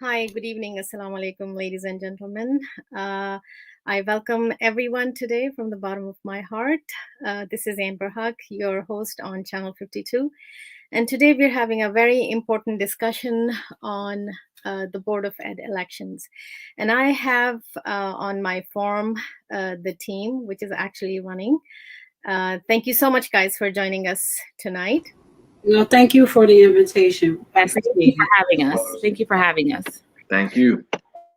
Hi, good evening. Assalamu alaikum, ladies and gentlemen. Uh, I welcome everyone today from the bottom of my heart. This is Amber Huck, your host on Channel 52. And today we're having a very important discussion on the Board of Ed elections. And I have on my forum the team, which is actually running. Thank you so much, guys, for joining us tonight. No, thank you for the invitation. I Yes, thank you appreciate for it. having us. Thank you for having us. Thank you.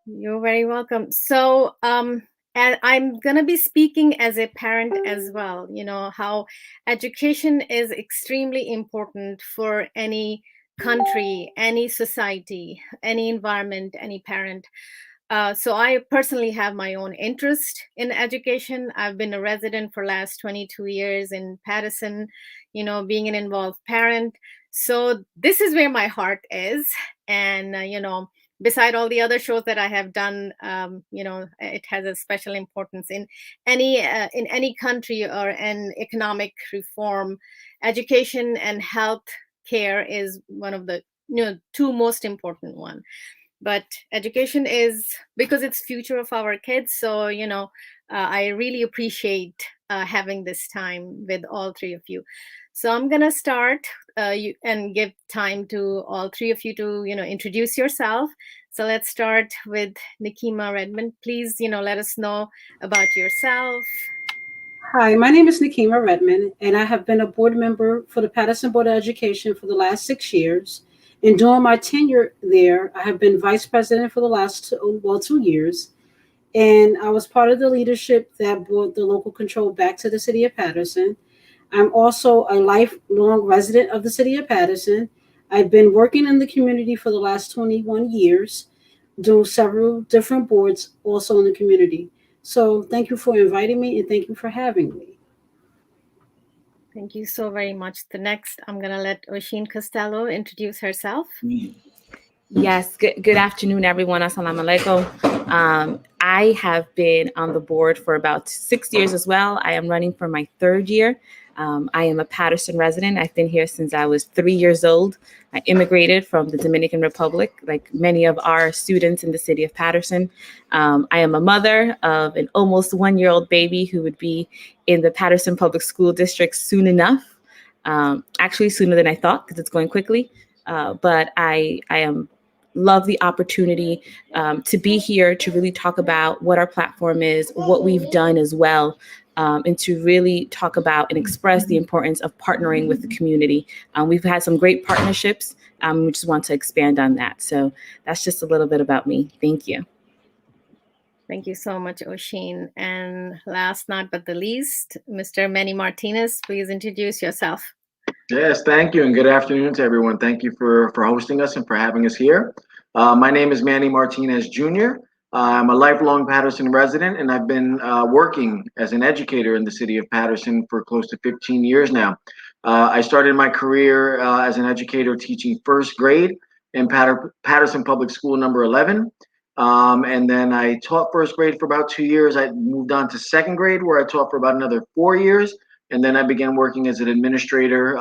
You're very welcome. So, and I'm going to be speaking as a parent as well. You know, how education is extremely important for any country, any society, any environment, any parent. So I personally have my own interest in education. I've been a resident for last 22 years in Patterson, you know, being an involved parent. So this is where my heart is. And, you know, beside all the other shows that I have done, you know, it has a special importance in any country or an economic reform. Education and health care is one of the two most important one. But education is because it's future of our kids. So you know, I really appreciate having this time with all three of you. So I'm gonna start and give time to all three of you to introduce yourself. So let's start with Nikema Redmond. Please, let us know about yourself. Hi, my name is Nikema Redmond, and I have been a board member for the Patterson Board of Education for the last 6 years. And during my tenure there, I have been vice president for the last 2 years. And I was part of the leadership that brought the local control back to the city of Patterson. I'm also a lifelong resident of the city of Patterson. I've been working in the community for the last 21 years, doing several different boards also in the community. So thank you for inviting me and thank you for having me. Thank you so very much. The next, I'm going to let Oshin Costello introduce herself. Yes, good afternoon, everyone. Assalamu alaikum. I have been on the board for about 6 years as well. I am running for my third year. I am a Patterson resident. I've been here since I was 3 years old. I immigrated from the Dominican Republic, like many of our students in the city of Patterson. I am a mother of an almost 1-year-old baby who would be in the Patterson Public School District soon enough. Actually, sooner than I thought because it's going quickly. But I am love the opportunity to be here to really talk about what our platform is, what we've done as well, and to really talk about and express the importance of partnering with the community. We've had some great partnerships. We just want to expand on that. So that's just a little bit about me. Thank you. Thank you so much, Oshin. And last not but the least, Mr. Manny Martinez, please introduce yourself. Yes, thank you, and good afternoon to everyone. Thank you for hosting us and for having us here. My name is Manny Martinez Jr. I'm a lifelong Patterson resident, and I've been working as an educator in the city of Patterson for close to 15 years now. I started my career as an educator teaching first grade in Patterson Public School number 11. And then I taught first grade for about 2 years. I moved on to second grade where I taught for about another 4 years. And then I began working as an administrator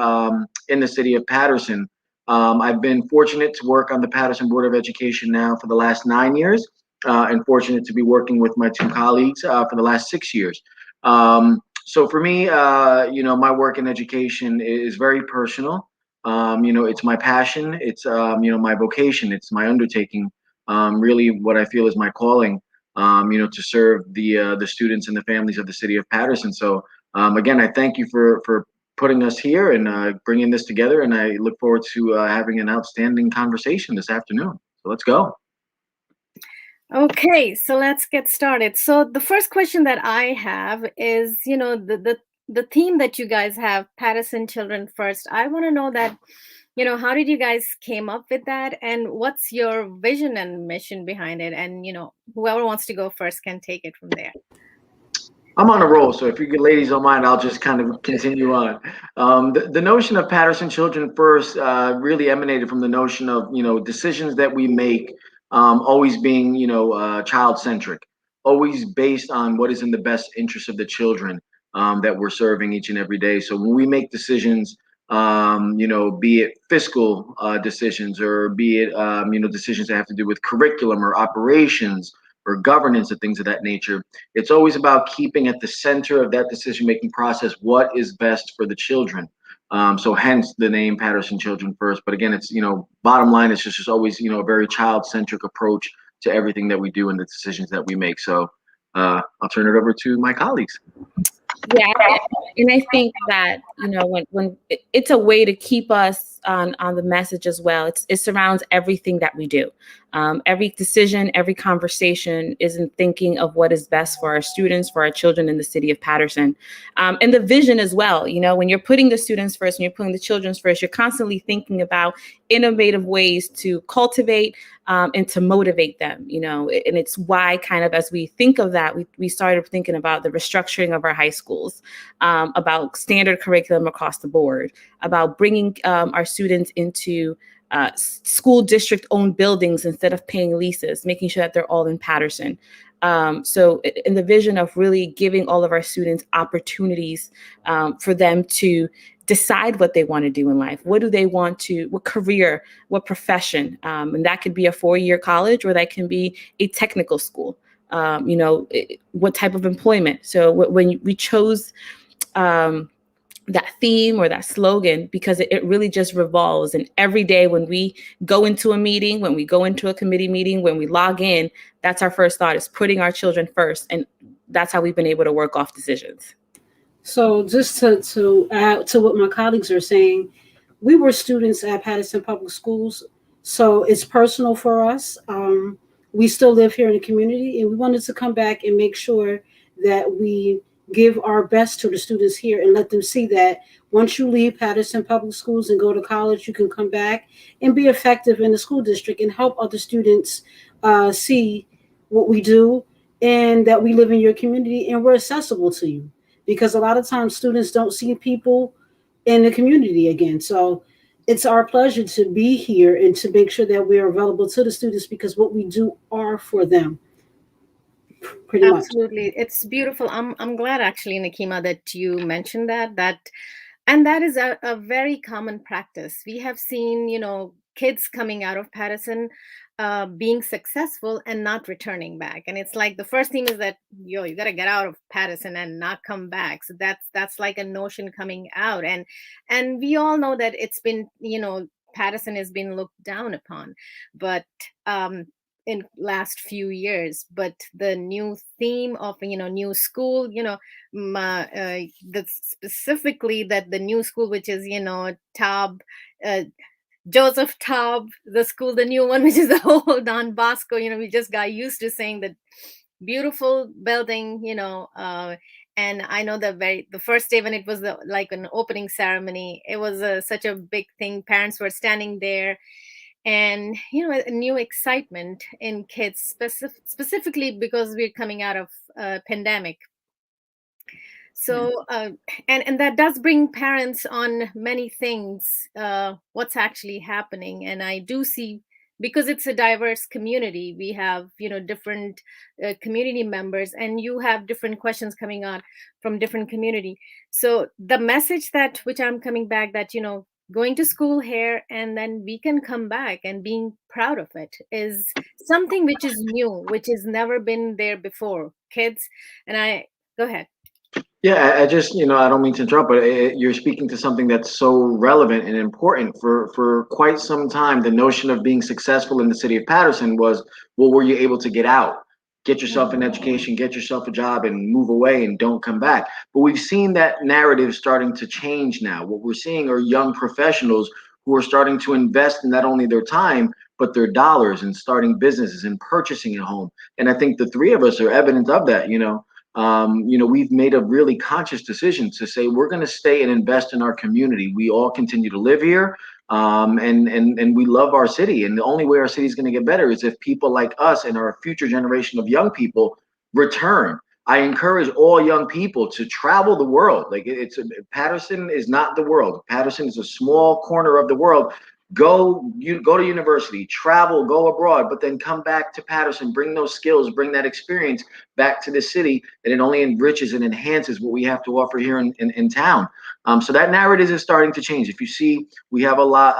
in the city of Patterson. I've been fortunate to work on the Patterson Board of Education now for the last 9 years, and fortunate to be working with my two colleagues for the last 6 years. So for me, my work in education is very personal. It's my passion. It's my vocation. It's my undertaking. Really, what I feel is my calling. To serve the students and the families of the city of Patterson. So. Again, I thank you for putting us here and bringing this together, and I look forward to having an outstanding conversation this afternoon. So let's go. Okay, so let's get started. So the first question that I have is, the theme that you guys have, Patterson Children First. I want to know that, how did you guys came up with that, and what's your vision and mission behind it? And whoever wants to go first can take it from there. I'm on a roll, so if you ladies don't mind, I'll just kind of continue on. The notion of Patterson Children First really emanated from the notion of decisions that we make always being child centric, always based on what is in the best interest of the children that we're serving each and every day. So when we make decisions, Be it fiscal decisions, or be it decisions that have to do with curriculum or operations or governance and things of that nature. It's always about keeping at the center of that decision making process what is best for the children. So hence the name Patterson Children First. But again, it's bottom line, it's just always a very child centric approach to everything that we do and the decisions that we make. So I'll turn it over to my colleagues. Yeah, and I think that when it's a way to keep us on the message as well. It surrounds everything that we do. Every decision, every conversation is in thinking of what is best for our students, for our children in the city of Patterson, and the vision as well. When you're putting the students first, when you're putting the children first, you're constantly thinking about innovative ways to cultivate and to motivate them, and it's why kind of as we think of that, we started thinking about the restructuring of our high schools, about standard curriculum across the board, about bringing our students into school district owned buildings instead of paying leases, making sure that they're all in Patterson. So in the vision of really giving all of our students opportunities for them to decide what they want to do in life. What do they want to, what career, what profession? And that could be a 4-year college, or that can be a technical school. What type of employment. So when we chose that theme or that slogan, because it really just revolves. And every day when we go into a meeting, when we go into a committee meeting, when we log in, that's our first thought, is putting our children first. And that's how we've been able to work off decisions. So just to add to what my colleagues are saying, we were students at Patterson Public Schools, so it's personal for us. We still live here in the community, and we wanted to come back and make sure that we give our best to the students here and let them see that once you leave Patterson Public Schools and go to college, you can come back and be effective in the school district and help other students see what we do, and that we live in your community and we're accessible to you. Because a lot of times students don't see people in the community again. So it's our pleasure to be here and to make sure that we are available to the students, because what we do are for them. Pretty much. Absolutely. It's beautiful. I'm glad actually, Nikima, that you mentioned that and that is a very common practice. We have seen, kids coming out of Patterson being successful and not returning back. And it's like the first thing is that you got to get out of Patterson and not come back. So that's like a notion coming out. And we all know that it's been, Patterson has been looked down upon, but in last few years. But the new theme of new school, specifically that the new school, which is Taub, Joseph Taub, the school, the new one, which is the whole Don Bosco. We just got used to saying that beautiful building, and I know the first day when it was like an opening ceremony, it was such a big thing. Parents were standing there, and a new excitement in kids, specifically because we're coming out of pandemic. So and that does bring parents on many things, what's actually happening. And I do see, because it's a diverse community, we have different community members, and you have different questions coming on from different community. So the message that which I'm coming back, that going to school here and then we can come back and being proud of it, is something which is new, which has never been there before. Kids, and I go ahead. Yeah, I just, I don't mean to interrupt, but you're speaking to something that's so relevant and important. For quite some time, the notion of being successful in the city of Patterson was, well, were you able to get out, get yourself an education, get yourself a job, and move away and don't come back? But we've seen that narrative starting to change now. What we're seeing are young professionals who are starting to invest in not only their time, but their dollars, and starting businesses and purchasing a home. And I think the three of us are evidence of that. We've made a really conscious decision to say we're going to stay and invest in our community. We all continue to live here, and we love our city. And the only way our city is going to get better is if people like us and our future generation of young people return. I encourage all young people to travel the world. Patterson is not the world. Patterson is a small corner of the world. go to university, travel, go abroad, but then come back to Patterson, bring those skills, bring that experience back to the city, and it only enriches and enhances what we have to offer here in town. So that narrative is starting to change. If you see, we have a lot,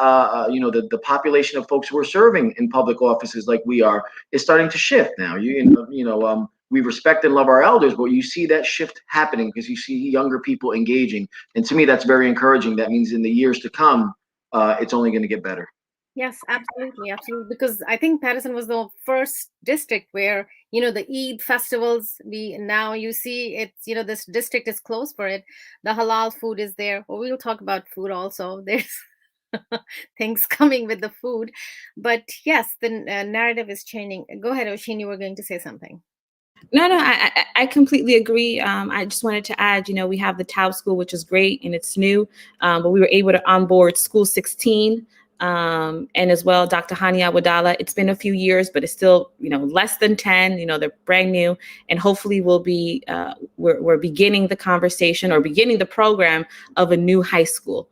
the population of folks who are serving in public offices like we are is starting to shift now. We respect and love our elders, but you see that shift happening because you see younger people engaging. And to me, that's very encouraging. That means in the years to come, it's only going to get better. Yes, absolutely, absolutely. Because I think Patterson was the first district where, the Eid festivals, now you see it's, this district is closed for it. The halal food is there. Well, we'll talk about food also. There's things coming with the food. But yes, the narrative is changing. Go ahead, Oshin, you were going to say something. No, I completely agree. I just wanted to add, we have the TAO school, which is great and it's new, but we were able to onboard School 16 and as well Dr. Hania Wadala. It's been a few years, but it's still, less than 10, they're brand new. And hopefully we're beginning the conversation or beginning the program of a new high school.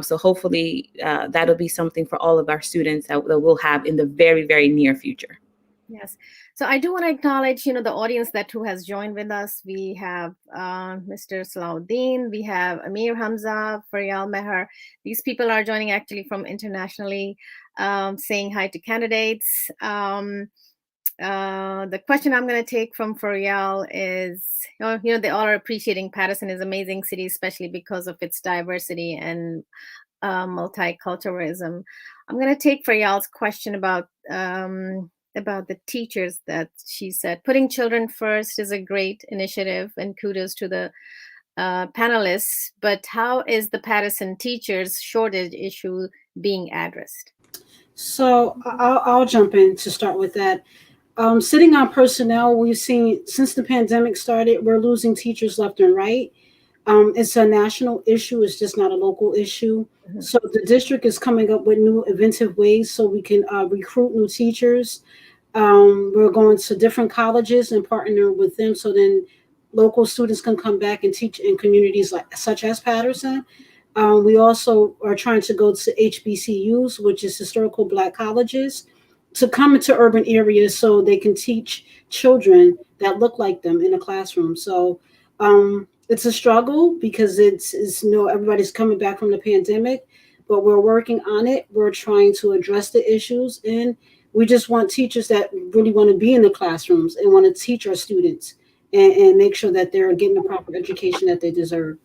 So hopefully that'll be something for all of our students that we'll have in the very, very near future. Yes. So I do want to acknowledge, the audience who has joined with us. We have Mr. Salahuddin, we have Amir Hamza, Faryal Meher. These people are joining actually from internationally, saying hi to candidates. The question I'm going to take from Faryal is, they all are appreciating Patterson is an amazing city, especially because of its diversity and multiculturalism. I'm going to take Faryal's question about the teachers that she said putting children first is a great initiative and kudos to the panelists, but how is the Patterson teachers shortage issue being addressed? So I'll jump in to start with that. Sitting on personnel, we've seen since the pandemic started, we're losing teachers left and right. It's a national issue. It's just not a local issue. Mm-hmm. So the district is coming up with new inventive ways so we can recruit new teachers. We're going to different colleges and partner with them so then local students can come back and teach in communities such as Patterson. We also are trying to go to HBCUs, which is historical Black colleges, to come into urban areas so they can teach children that look like them in a classroom. So it's a struggle because it's everybody's coming back from the pandemic, but we're working on it. We're trying to address the issues, and we just want teachers that really want to be in the classrooms and want to teach our students and make sure that they're getting the proper education that they deserve.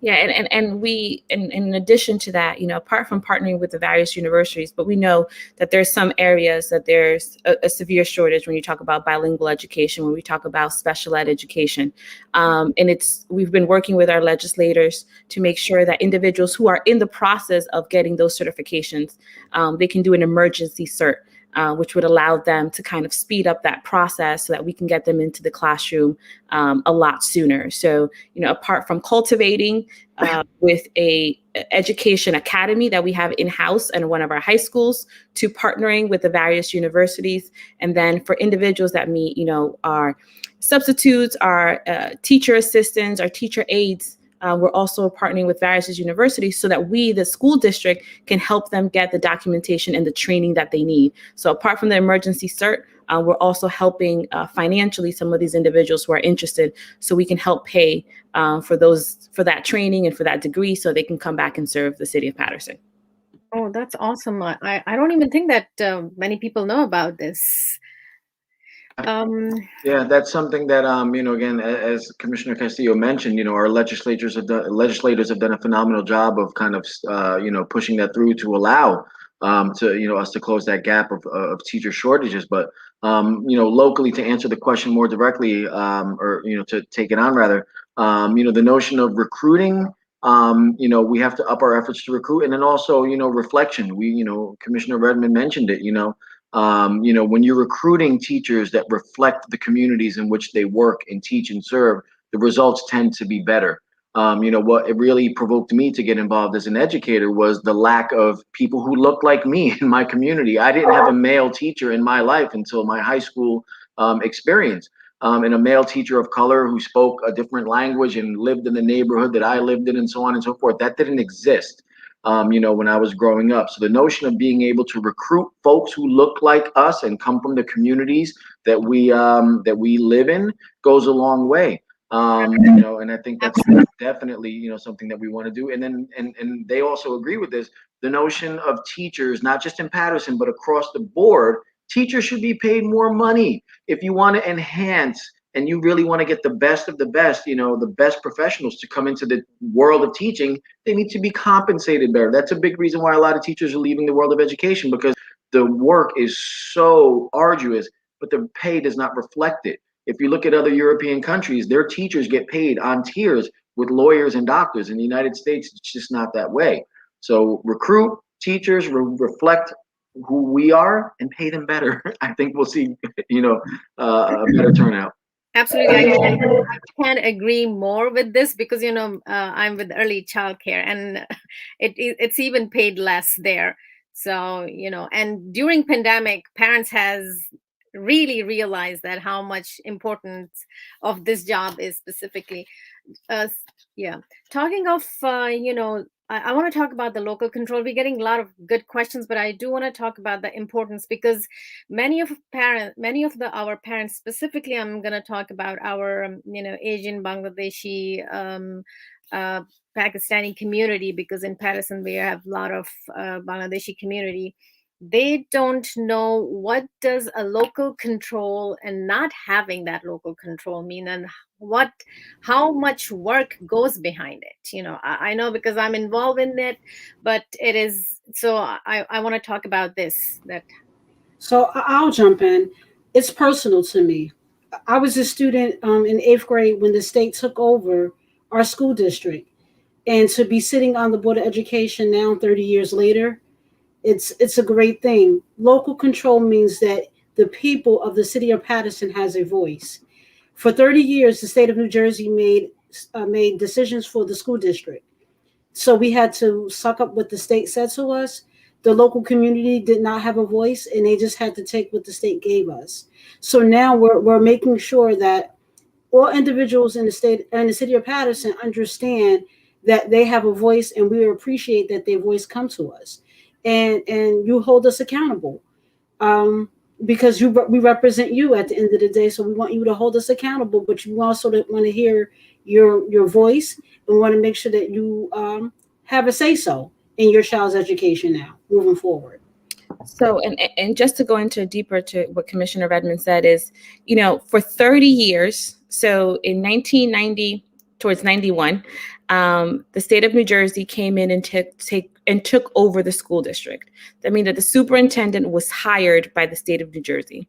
Yeah, and we, in addition to that, apart from partnering with the various universities, but we know that there's some areas that there's a severe shortage when you talk about bilingual education, when we talk about special ed education. And we've been working with our legislators to make sure that individuals who are in the process of getting those certifications, they can do an emergency cert. Which would allow them to kind of speed up that process so that we can get them into the classroom a lot sooner. So, apart from cultivating with a education academy that we have in-house in one of our high schools, to partnering with the various universities, and then for individuals that meet, our substitutes, our teacher assistants, our teacher aides, we're also partnering with various universities so that we, the school district, can help them get the documentation and the training that they need. So apart from the emergency cert, we're also helping financially some of these individuals who are interested, so we can help pay for that training and for that degree so they can come back and serve the city of Patterson. Oh, that's awesome. I don't even think that many people know about this. Yeah, that's something that again, as Commissioner Castillo mentioned, our legislators have done a phenomenal job of kind of pushing that through to allow to us to close that gap of teacher shortages. But locally, to answer the question more directly, or to take it on rather, the notion of recruiting. We have to up our efforts to recruit, and then also reflection. Commissioner Redmond mentioned it. When you're recruiting teachers that reflect the communities in which they work and teach and serve, the results tend to be better. What it really provoked me to get involved as an educator was the lack of people who looked like me in my community. I didn't have a male teacher in my life until my high school experience. And a male teacher of color who spoke a different language and lived in the neighborhood that I lived in and so on and so forth. That didn't exist. when I was growing up. So the notion of being able to recruit folks who look like us and come from the communities that we live in goes a long way. And I think that's definitely, something that we want to do. And then, and they also agree with this, the notion of teachers, not just in Patterson, but across the board, teachers should be paid more money. If you want to enhance and you really want to get the best of the best, the best professionals to come into the world of teaching, they need to be compensated better. That's a big reason why a lot of teachers are leaving the world of education, because the work is so arduous, but the pay does not reflect it. If you look at other European countries, their teachers get paid on tiers with lawyers and doctors. In the United States, it's just not that way. So recruit teachers, reflect who we are, and pay them better. I think we'll see, a better turnout. Absolutely, I can't agree more with this, because I'm with early childcare, and it's even paid less there. So and during pandemic, parents has really realized that how much importance of this job is specifically. uh, yeah, talking of I want to talk about the local control. We're getting a lot of good questions, but I do want to talk about the importance, because many of our parents, specifically, I'm going to talk about our Asian, Bangladeshi, uh, Pakistani community, because in Patterson we have a lot of Bangladeshi community. They don't know what does a local control and not having that local control mean, and what how much work goes behind it. I know, because I'm involved in it, but it is so I want to talk about this. That So I'll jump in. It's personal to me. I was a student in eighth grade when the state took over our school district, and to be sitting on the board of education now, 30 years later, it's a great thing. Local control means that the people of the city of Patterson has a voice. For 30 years, the state of New Jersey made decisions for the school district. So we had to suck up what the state said to us. The local community did not have a voice, and they just had to take what the state gave us. So now we're making sure that all individuals in the state and the city of Patterson understand that they have a voice, and we appreciate that their voice comes to us, and you hold us accountable, um, because we represent you at the end of the day. So we want you to hold us accountable, but you also want to hear your voice, and we want to make sure that you have a say so in your child's education now moving forward. So, and just to go into deeper to what Commissioner Redmond said is, for 30 years, so in 1990 towards 91, the state of New Jersey came in and took over the school district. That means that the superintendent was hired by the state of New Jersey.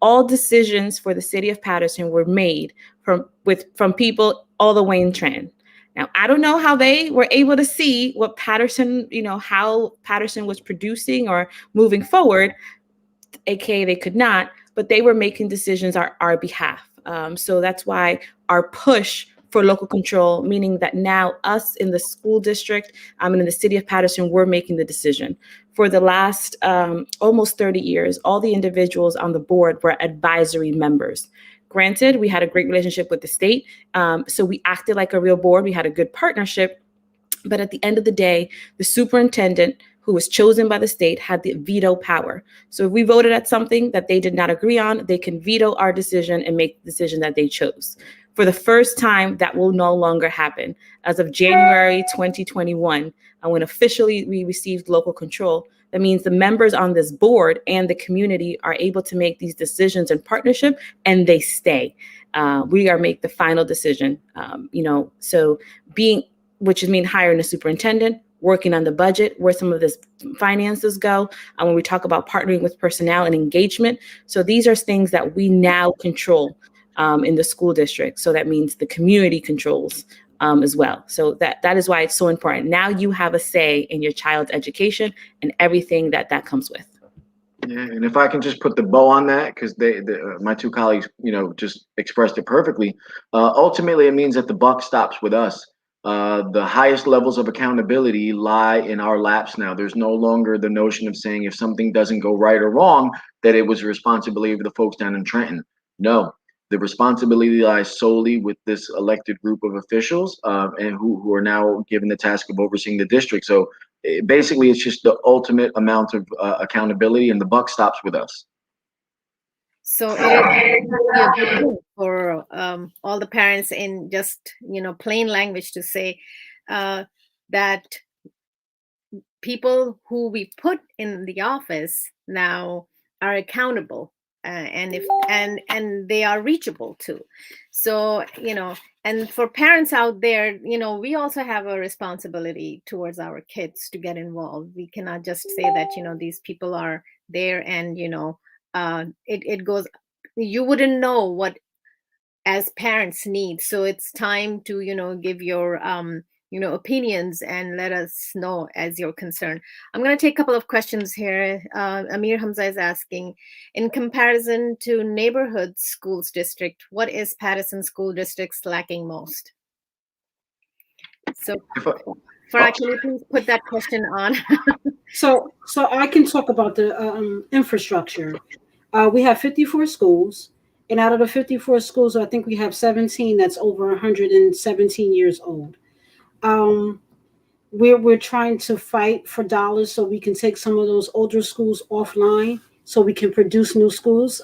All decisions for the city of Patterson were made from people all the way in Trenton. Now, I don't know how they were able to see what Patterson, how Patterson was producing or moving forward, aka they could not, but they were making decisions on our behalf. So that's why our push for local control, meaning that now us in the school district and in the city of Patterson, we're making the decision. For the last almost 30 years, all the individuals on the board were advisory members. Granted, we had a great relationship with the state, so we acted like a real board. We had a good partnership, but at the end of the day, the superintendent who was chosen by the state had the veto power. So if we voted at something that they did not agree on, they can veto our decision and make the decision that they chose. For the first time, that will no longer happen. As of January 2021, and when officially we received local control, that means the members on this board and the community are able to make these decisions in partnership, and they stay. We are make the final decision. So which is mean hiring a superintendent, working on the budget, where some of this finances go, and when we talk about partnering with personnel and engagement. So these are things that we now control in the school district. So that means the community controls as well. So that is why it's so important. Now you have a say in your child's education and everything that comes with. Yeah, and if I can just put the bow on that, because my two colleagues, just expressed it perfectly. Ultimately, it means that the buck stops with us. The highest levels of accountability lie in our laps now. There's no longer the notion of saying if something doesn't go right or wrong, that it was the responsibility of the folks down in Trenton. No, the responsibility lies solely with this elected group of officials, and who are now given the task of overseeing the district. So basically it's just the ultimate amount of accountability, and the buck stops with us. So it is actually a good thing for all the parents, in just, plain language, to say that people who we put in the office now are accountable, and they are reachable too. So, and for parents out there, we also have a responsibility towards our kids to get involved. We cannot just say that, these people are there, and it goes, you wouldn't know what as parents need. So it's time to, give your opinions, and let us know as you're concerned. I'm going to take a couple of questions here. Amir Hamza is asking, in comparison to neighborhood schools district, what is Patterson School District's lacking most? So Farah, can you please put that question on? So I can talk about the infrastructure. We have 54 schools, and out of the 54 schools, I think we have 17 that's over 117 years old. Um, we're trying to fight for dollars so we can take some of those older schools offline so we can produce new schools.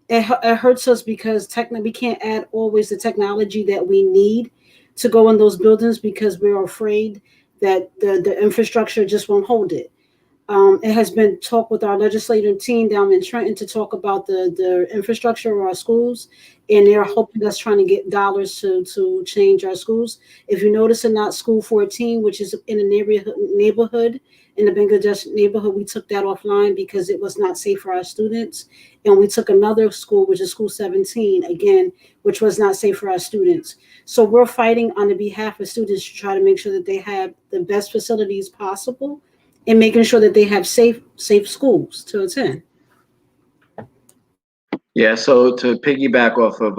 It hurts us because we can't add always the technology that we need to go in those buildings because we're afraid that the infrastructure just won't hold it. It has been talk with our legislative team down in Trenton to talk about the infrastructure of our schools, and they're hoping us trying to get dollars to change our schools. If you notice in that school 14, which is in a neighborhood in the Bangladesh neighborhood, we took that offline because it was not safe for our students, and we took another school, which is school 17, again, which was not safe for our students. So we're fighting on the behalf of students to try to make sure that they have the best facilities possible, and making sure that they have safe schools to attend. Yeah, so to piggyback off of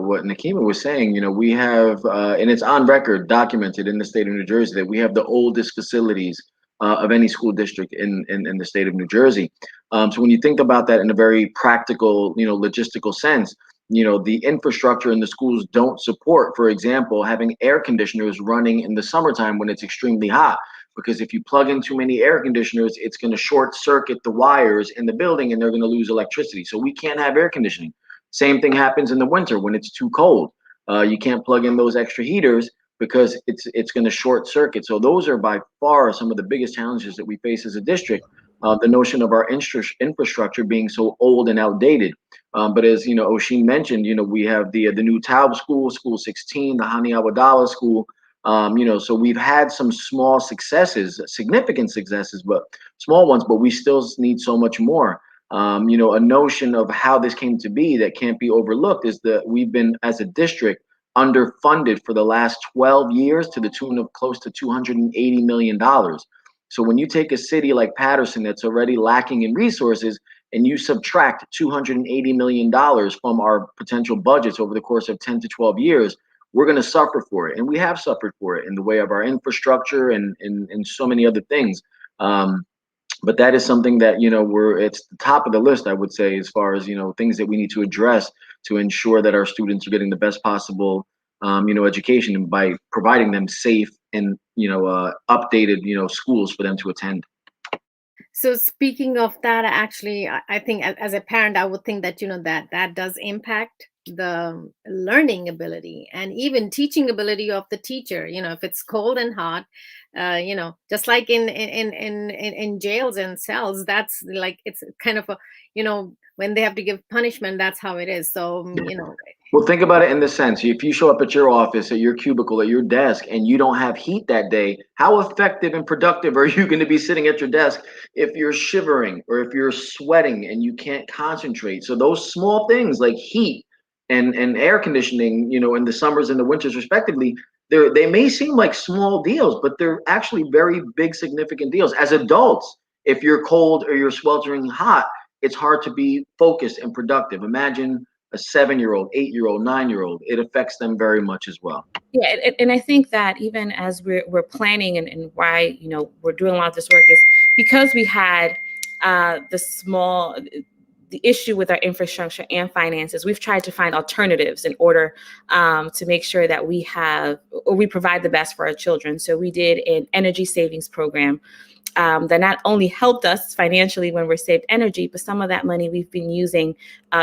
what Nakima was saying, we have, and it's on record, documented in the state of New Jersey, that we have the oldest facilities of any school district in the state of New Jersey. So when you think about that in a very practical, logistical sense, the infrastructure in the schools don't support, for example, having air conditioners running in the summertime when it's extremely hot. Because if you plug in too many air conditioners, it's going to short circuit the wires in the building, and they're going to lose electricity. So we can't have air conditioning. Same thing happens in the winter when it's too cold. You can't plug in those extra heaters because it's going to short circuit. So those are by far some of the biggest challenges that we face as a district. The notion of our infrastructure being so old and outdated. But as Oshin mentioned, we have the new Taub school, School 16, the Hani Awadala school. So we've had some small successes, significant successes, but small ones, but we still need so much more. A notion of how this came to be that can't be overlooked is that we've been, as a district, underfunded for the last 12 years to the tune of close to $280 million. So when you take a city like Patterson that's already lacking in resources, and you subtract $280 million from our potential budgets over the course of 10 to 12 years, we're going to suffer for it. And we have suffered for it in the way of our infrastructure and so many other things. But that is something that, it's the top of the list, I would say, as far as, things that we need to address to ensure that our students are getting the best possible, education by providing them safe and, updated, schools for them to attend. So speaking of that, actually, I think as a parent, I would think that, that does impact the learning ability and even teaching ability of the teacher. If it's cold and hot, just like in jails and cells, that's like, it's kind of a, when they have to give punishment, that's how it is. So, Well, think about it in this sense. If you show up at your office, at your cubicle, at your desk, and you don't have heat that day, how effective and productive are you going to be sitting at your desk if you're shivering or if you're sweating and you can't concentrate? So those small things like heat and air conditioning, in the summers and the winters respectively, they may seem like small deals, but they're actually very big, significant deals. As adults, if you're cold or you're sweltering hot, it's hard to be focused and productive. Imagine a 7-year-old, 8-year-old, 9-year-old, it affects them very much as well. Yeah, and I think that even as we're planning and why we're doing a lot of this work is because we had the the issue with our infrastructure and finances, we've tried to find alternatives in order to make sure that we provide the best for our children. So we did an energy savings program that not only helped us financially when we're saved energy, but some of that money we've been using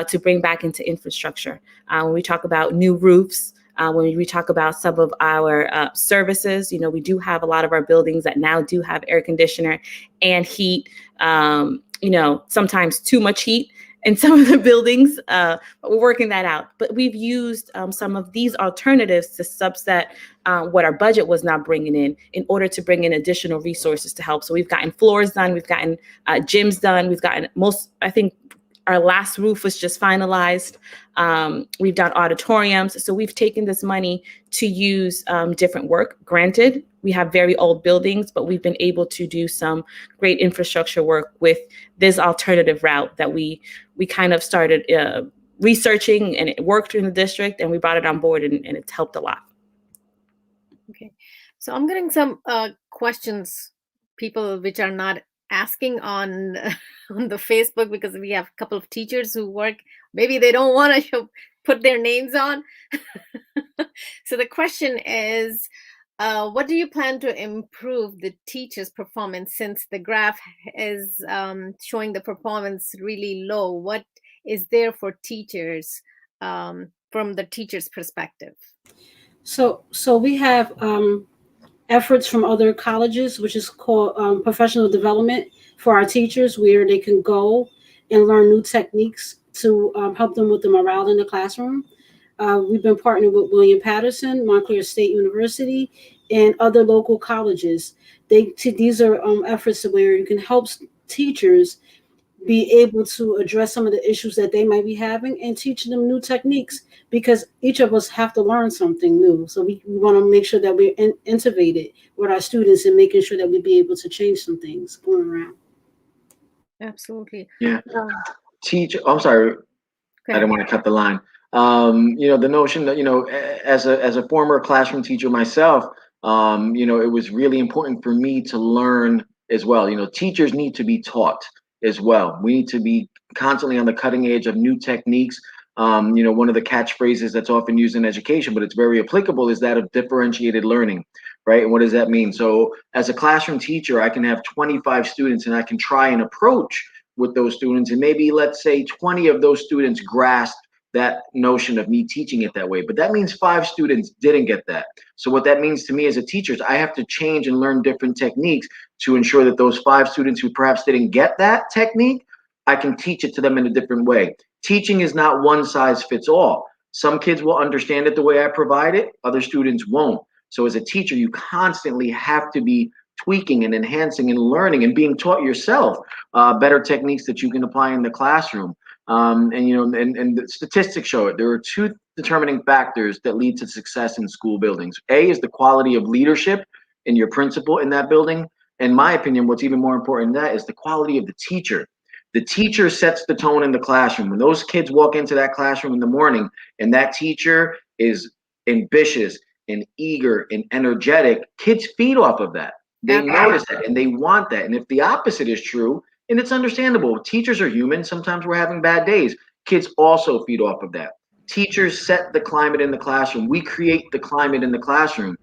to bring back into infrastructure. When we talk about new roofs, when we talk about some of our services, we do have a lot of our buildings that now do have air conditioner and heat, sometimes too much heat in some of the buildings, but we're working that out. But we've used some of these alternatives to subset what our budget was not bringing in order to bring in additional resources to help. So we've gotten floors done, we've gotten gyms done, we've gotten I think our last roof was just finalized. We've done auditoriums. So we've taken this money to use different work. Granted, we have very old buildings, but we've been able to do some great infrastructure work with this alternative route that we kind of started researching, and it worked in the district, and we brought it on board, and it's helped a lot. Okay. So I'm getting some questions, people which are not asking on the Facebook, because we have a couple of teachers who work, maybe they don't want to put their names on. So the question is, what do you plan to improve the teachers' performance, since the graph is showing the performance really low? What is there for teachers from the teachers' perspective? So we have efforts from other colleges, which is called professional development for our teachers, where they can go and learn new techniques to help them with the morale in the classroom. We've been partnered with William Patterson, Montclair State University, and other local colleges. These are efforts where you can help teachers be able to address some of the issues that they might be having and teach them new techniques, because each of us have to learn something new. So we want to make sure that we're innovated with our students and making sure that we be able to change some things going around. Absolutely. Yeah. I'm sorry. I didn't want to cut the line. The notion that, as a former classroom teacher myself, it was really important for me to learn as well. Teachers need to be taught as well. We need to be constantly on the cutting edge of new techniques. One of the catchphrases that's often used in education, but it's very applicable, is that of differentiated learning, right? And what does that mean? So as a classroom teacher, I can have 25 students and I can try and approach with those students, and maybe, let's say, 20 of those students grasp that notion of me teaching it that way, but that means 5 students didn't get that. So what that means to me as a teacher is I have to change and learn different techniques to ensure that those 5 students who perhaps didn't get that technique, I can teach it to them in a different way. Teaching is not one size fits all. Some kids will understand it the way I provide it, other students won't. So as a teacher, you constantly have to be tweaking and enhancing and learning and being taught yourself better techniques that you can apply in the classroom. And the statistics show it. There are 2 determining factors that lead to success in school buildings. A is the quality of leadership in your principal in that building. In my opinion, what's even more important than that is the quality of the teacher. The teacher sets the tone in the classroom. When those kids walk into that classroom in the morning and that teacher is ambitious and eager and energetic, kids feed off of that. They notice that and they want that. And if the opposite is true, and it's understandable, teachers are human. Sometimes we're having bad days. Kids also feed off of that. Teachers set the climate in the classroom. We create the climate in the classroom.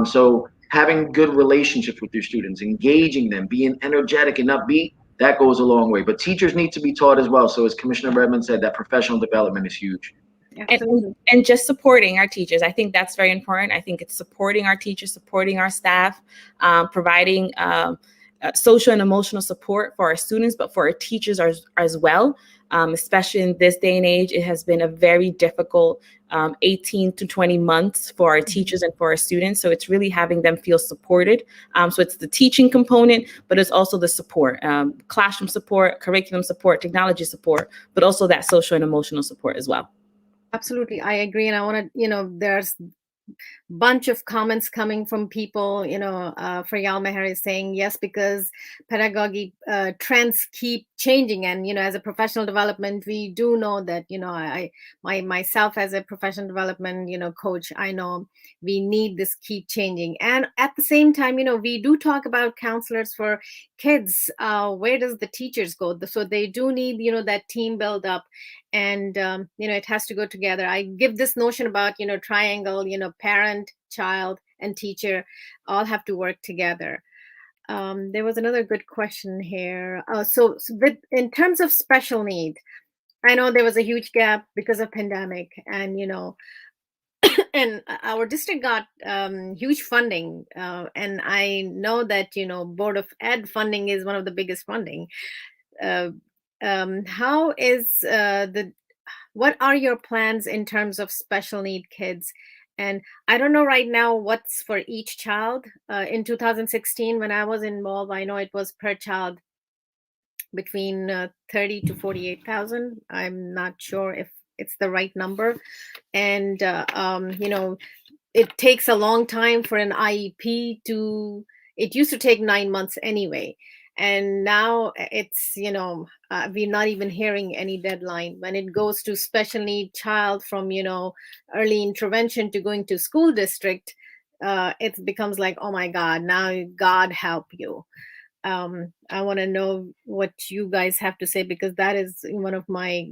So having good relationships with your students, engaging them, being energetic and upbeat, that goes a long way. But teachers need to be taught as well. So as Commissioner Redmond said, that professional development is huge. And just supporting our teachers. I think that's very important. I think it's supporting our teachers, supporting our staff, providing social and emotional support for our students, but for our teachers as well. Especially in this day and age, it has been a very difficult 18 to 20 months for our teachers and for our students. So it's really having them feel supported. So it's the teaching component, but it's also the support, classroom support, curriculum support, technology support, but also that social and emotional support as well. Absolutely. I agree. And I want to, there's bunch of comments coming from people, Faryal Meher is saying yes, because pedagogy trends keep changing. And as a professional development, we do know that myself as a professional development coach, I know we need this keep changing. And at the same time, we do talk about counselors for kids. Where does the teachers go? So they do need that team build up, and it has to go together. I give this notion about triangle, parent, child, and teacher all have to work together. There was another good question here. In terms of special need, I know there was a huge gap because of pandemic, and and our district got huge funding, and I know that Board of Ed funding is one of the biggest funding. How is what are your plans in terms of special need kids? And I don't know right now what's for each child. In 2016, when I was involved, I know it was per child between 30 to 48,000. I'm not sure if it's the right number. And it takes a long time for an IEP to. It used to take 9 months anyway. And now it's we're not even hearing any deadline when it goes to special need child, from early intervention to going to school district. It becomes like, oh my god, now God help you. I want to know what you guys have to say, because that is one of my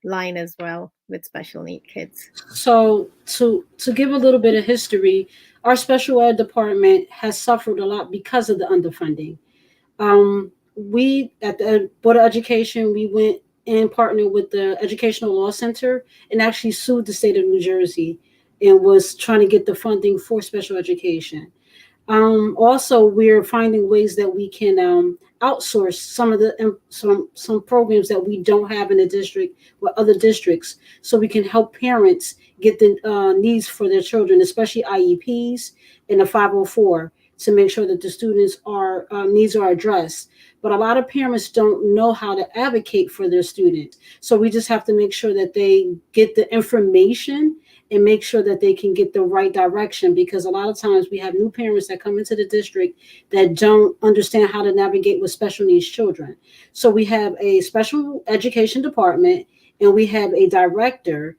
line as well with special need kids. So to give a little bit of history, our special ed department has suffered a lot because of the underfunding. We at the Board of Education, we went and partnered with the Educational Law Center and actually sued the state of New Jersey and was trying to get the funding for special education. Also, we're finding ways that we can outsource some of the some programs that we don't have in the district with other districts, so we can help parents get the needs for their children, especially IEPs and the 504, to make sure that the students are needs are addressed. But a lot of parents don't know how to advocate for their students, so we just have to make sure that they get the information and make sure that they can get the right direction, because a lot of times we have new parents that come into the district that don't understand how to navigate with special needs children. So we have a special education department, and we have a director,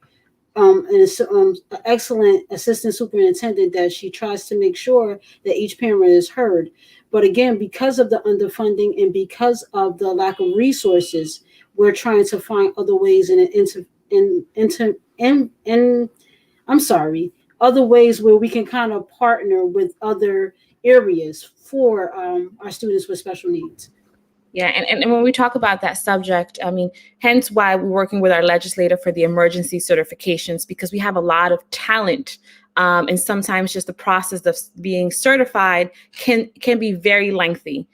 and an excellent assistant superintendent, that she tries to make sure that each parent is heard. But again, because of the underfunding and because of the lack of resources, we're trying to find other ways other ways where we can kind of partner with other areas for our students with special needs. Yeah, and when we talk about that subject, I mean, hence why we're working with our legislator for the emergency certifications, because we have a lot of talent. And sometimes just the process of being certified can be very lengthy,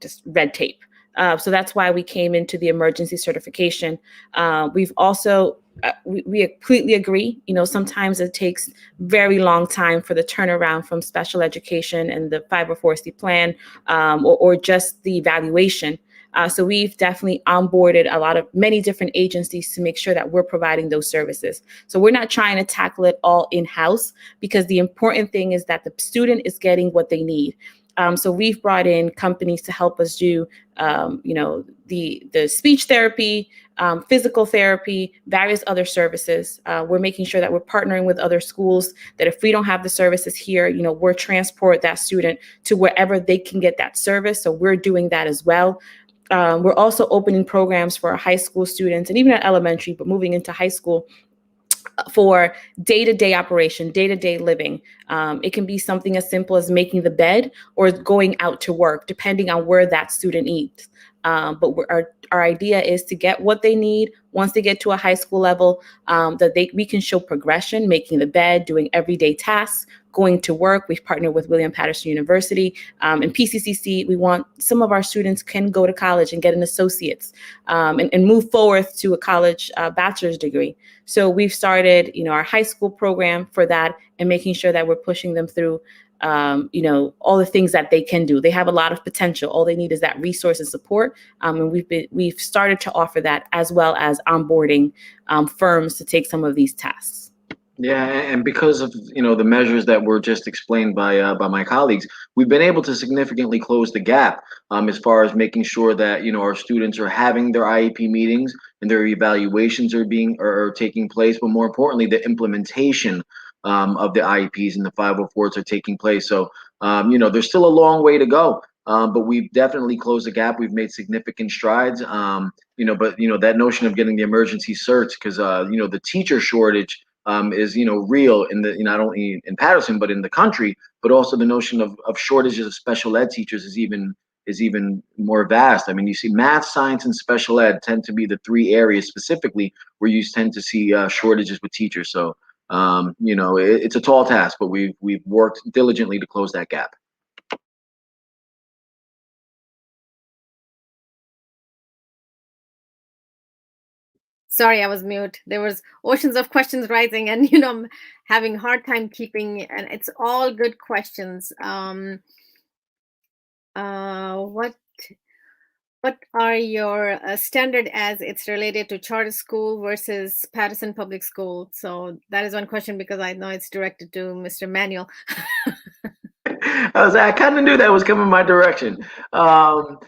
just red tape. So that's why we came into the emergency certification. We've also we completely agree. Sometimes it takes very long time for the turnaround from special education and the 504C plan, or just the evaluation. So we've definitely onboarded many different agencies to make sure that we're providing those services. So we're not trying to tackle it all in-house, because the important thing is that the student is getting what they need. So we've brought in companies to help us do, the speech therapy, physical therapy, various other services. We're making sure that we're partnering with other schools, that if we don't have the services here, we're transport that student to wherever they can get that service. So we're doing that as well. We're also opening programs for our high school students, and even at elementary, but moving into high school, for day-to-day operation, day-to-day living. It can be something as simple as making the bed or going out to work, depending on where that student eats. But our idea is to get what they need once they get to a high school level, that we can show progression, making the bed, doing everyday tasks, going to work. We've partnered with William Patterson University and PCCC. We want some of our students can go to college and get an associate's, and move forward to a college bachelor's degree. So we've started, our high school program for that, and making sure that we're pushing them through, all the things that they can do. They have a lot of potential. All they need is that resource and support. And we've started to offer that, as well as onboarding firms to take some of these tasks. Yeah, and because of the measures that were just explained by my colleagues, we've been able to significantly close the gap as far as making sure that our students are having their IEP meetings and their evaluations are taking place, but more importantly, the implementation of the IEPs and the 504s are taking place. So there's still a long way to go, but we've definitely closed the gap. We've made significant strides. But that notion of getting the emergency certs because the teacher shortage is real in the not only in Patterson but in the country, but also the notion of shortages of special ed teachers is even more vast. I mean, you see math, science, and special ed tend to be the three areas specifically where you tend to see shortages with teachers. So it's a tall task, but we've worked diligently to close that gap. Sorry, I was mute. There was oceans of questions rising, and I'm having hard time keeping. And it's all good questions. What are your standard as it's related to charter school versus Patterson Public School? So that is one question because I know it's directed to Mr. Manuel. I kind of knew that was coming my direction. So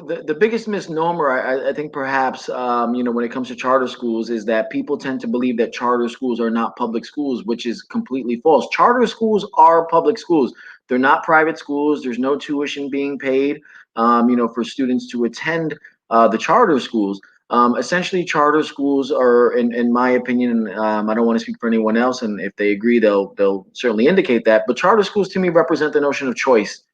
the biggest misnomer I think perhaps when it comes to charter schools is that people tend to believe that charter schools are not public schools, which is completely false. Charter schools are public schools. They're not private schools. There's no tuition being paid, for students to attend the charter schools. Essentially, charter schools are, in my opinion, I don't want to speak for anyone else, and if they agree, they'll certainly indicate that. But charter schools to me represent the notion of choice.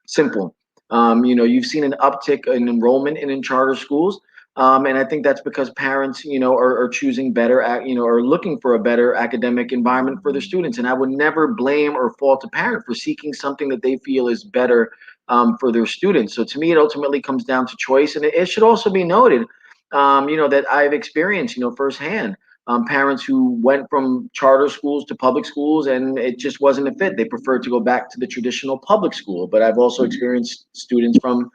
Simple. You've seen an uptick in enrollment in charter schools, and I think that's because parents, are choosing better, are looking for a better academic environment for their students. And I would never blame or fault a parent for seeking something that they feel is better for their students. So to me, it ultimately comes down to choice, and it should also be noted, that I've experienced, firsthand parents who went from charter schools to public schools and it just wasn't a fit. They preferred to go back to the traditional public school. But I've also experienced students from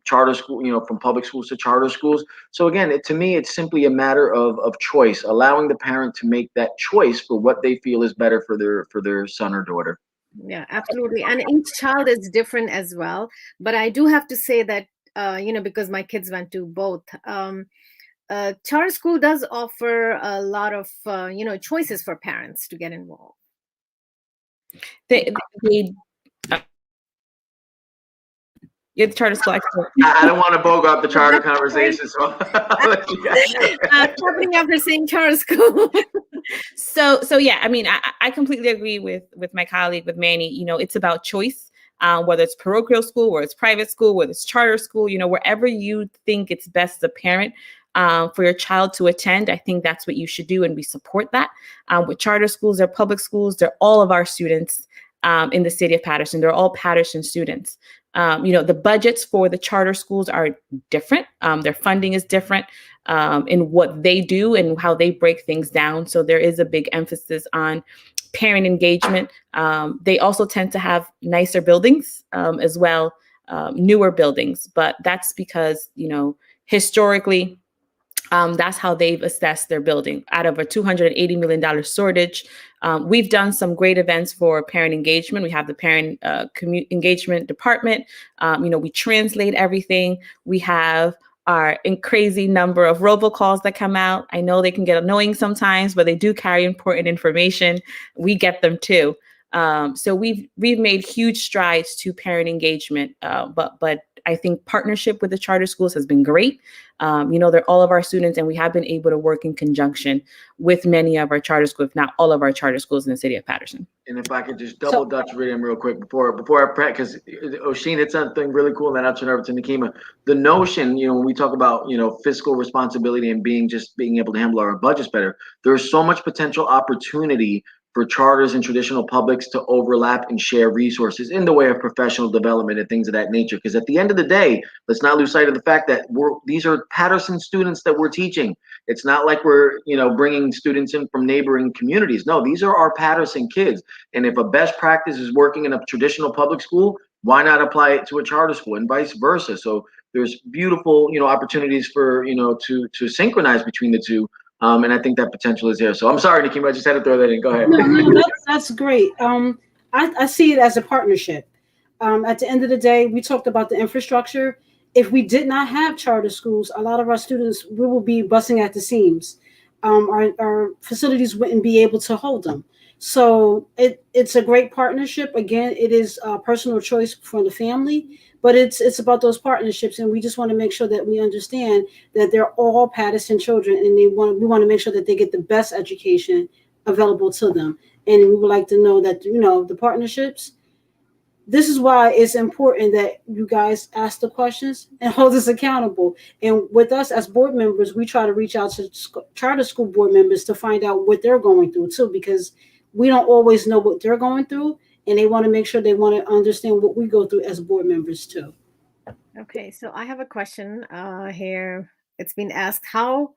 charter school, from public schools to charter schools. So again, to me, it's simply a matter of choice, allowing the parent to make that choice for what they feel is better for their son or daughter. Yeah, absolutely. And each child is different as well. But I do have to say that, because my kids went to both, charter school does offer a lot of, choices for parents to get involved. They yeah, the charter school. I don't want to bogart the charter conversation, so I'll let you guys. Happening after saying charter school. So yeah, I mean, I completely agree with my colleague, with Manny. It's about choice, whether it's parochial school, whether it's private school, whether it's charter school, wherever you think it's best as a parent for your child to attend. I think that's what you should do, and we support that. With charter schools, they're public schools, they're all of our students in the city of Patterson. They're all Patterson students. The budgets for the charter schools are different. Their funding is different in what they do and how they break things down. So there is a big emphasis on parent engagement. They also tend to have nicer buildings as well, newer buildings. But that's because, historically, that's how they've assessed their building. Out of a $280 million shortage, we've done some great events for parent engagement. We have the parent engagement department. We translate everything. We have our crazy number of robocalls that come out. I know they can get annoying sometimes, but they do carry important information. We get them too. So we've made huge strides to parent engagement, but I think partnership with the charter schools has been great. They're all of our students, and we have been able to work in conjunction with many of our charter schools, if not all of our charter schools in the city of Patterson. And if I could just double Dutch read him real quick before I because Oshin hit something really cool, and then I'll turn over to Nikema. The notion, when we talk about fiscal responsibility and being able to handle our budgets better, there's so much potential opportunity for charters and traditional publics to overlap and share resources in the way of professional development and things of that nature. Because at the end of the day, let's not lose sight of the fact that these are Patterson students that we're teaching. It's not like we're bringing students in from neighboring communities. No, these are our Patterson kids. And if a best practice is working in a traditional public school, why not apply it to a charter school and vice versa? So there's beautiful opportunities for to synchronize between the two. And I think that potential is there. So I'm sorry, Nikki, I just had to throw that in. Go ahead. No, that's great. I see it as a partnership. At the end of the day, we talked about the infrastructure. If we did not have charter schools, a lot of our students, we will be busting at the seams. Our facilities wouldn't be able to hold them. So it's a great partnership. Again, it is a personal choice for the family, but it's about those partnerships, and we just want to make sure that we understand that they're all Patterson children, and we want to make sure that they get the best education available to them. And we would like to know that the partnerships. This is why it's important that you guys ask the questions and hold us accountable. And with us as board members, we try to reach out to charter school board members to find out what they're going through too, because we don't always know what they're going through, and they want to make sure they want to understand what we go through as board members too. Okay, so I have a question here. It's been asked how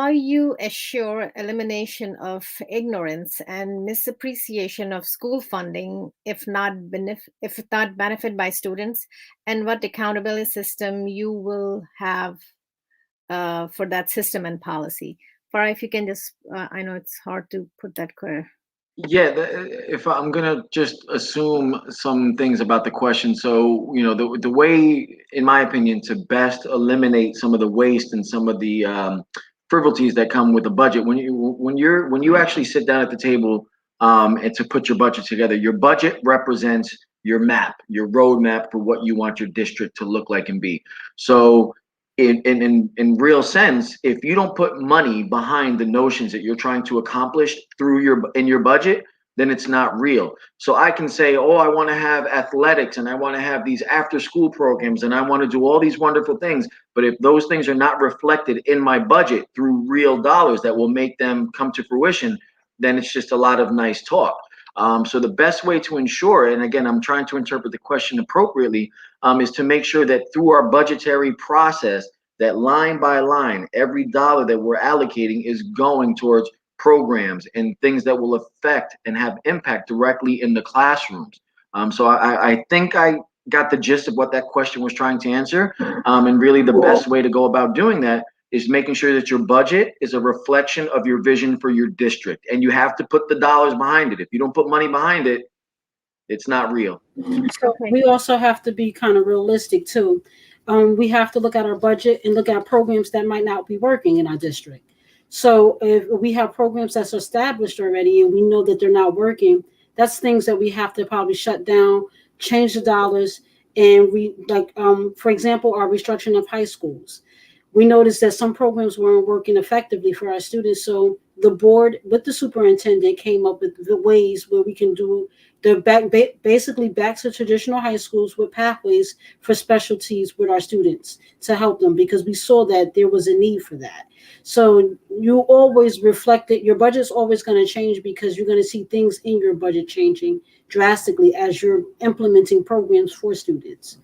you assure elimination of ignorance and misappreciation of school funding if not benefit by students, and what accountability system you will have for that system and policy. Farah, if you can just, I know it's hard to put that clear. Yeah, if I'm gonna just assume some things about the question, so the way, in my opinion, to best eliminate some of the waste and some of the frivolities that come with a budget, when you actually sit down at the table and to put your budget together, your budget represents your map, your roadmap for what you want your district to look like and be. So in real sense, if you don't put money behind the notions that you're trying to accomplish through your budget, then it's not real. So I can say, oh, I want to have athletics and I want to have these after school programs and I want to do all these wonderful things. But if those things are not reflected in my budget through real dollars that will make them come to fruition, then it's just a lot of nice talk. So the best way to ensure, and again, I'm trying to interpret the question appropriately, is to make sure that through our budgetary process, that line by line, every dollar that we're allocating is going towards programs and things that will affect and have impact directly in the classrooms. So I think I got the gist of what that question was trying to answer. And really the best way to go about doing that is making sure that your budget is a reflection of your vision for your district. And you have to put the dollars behind it. If you don't put money behind it, it's not real. So we also have to be kind of realistic too. We have to look at our budget and look at programs that might not be working in our district. So if we have programs that's established already and we know that they're not working, that's things that we have to probably shut down, change the dollars, and for example, our restructuring of high schools. We noticed that some programs weren't working effectively for our students. So the board with the superintendent came up with the ways where we can do basically back to traditional high schools with pathways for specialties with our students to help them, because we saw that there was a need for that. So you always reflect it. Your budget's always going to change because you're going to see things in your budget changing drastically as you're implementing programs for students.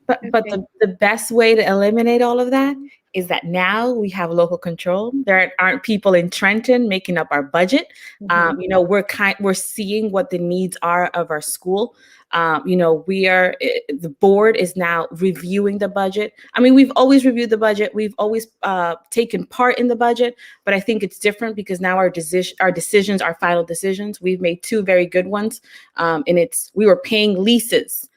But the best way to eliminate all of that is that now we have local control. There aren't people in Trenton making up our budget. We're seeing what the needs are of our school. The board is now reviewing the budget. I mean, we've always reviewed the budget. We've always taken part in the budget, but I think it's different because now our decisions are final decisions. We've made two very good ones, and we were paying leases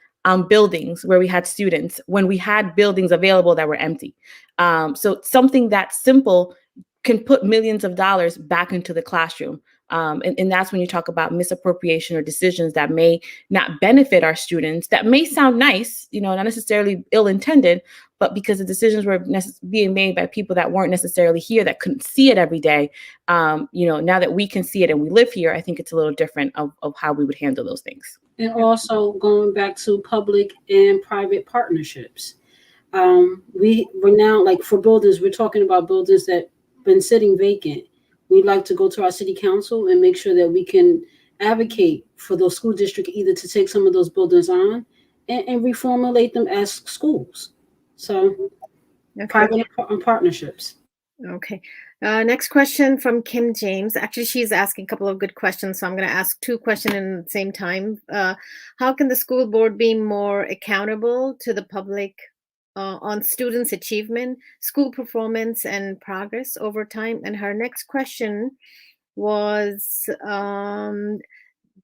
buildings where we had students when we had buildings available that were empty. So something that simple can put millions of dollars back into the classroom. And that's when you talk about misappropriation or decisions that may not benefit our students, that may sound nice, not necessarily ill-intended, but because the decisions were being made by people that weren't necessarily here, that couldn't see it every day. Now that we can see it and we live here, I think it's a little different of how we would handle those things. And also going back to public and private partnerships. We're now, like for buildings, we're talking about buildings that been sitting vacant. We'd like to go to our city council and make sure that we can advocate for those school district either to take some of those buildings on and reformulate them as schools. So private and partnerships. Okay. Next question from Kim James. Actually, she's asking a couple of good questions, so I'm going to ask two questions at the same time. How can the school board be more accountable to the public on students' achievement, school performance, and progress over time. And her next question was,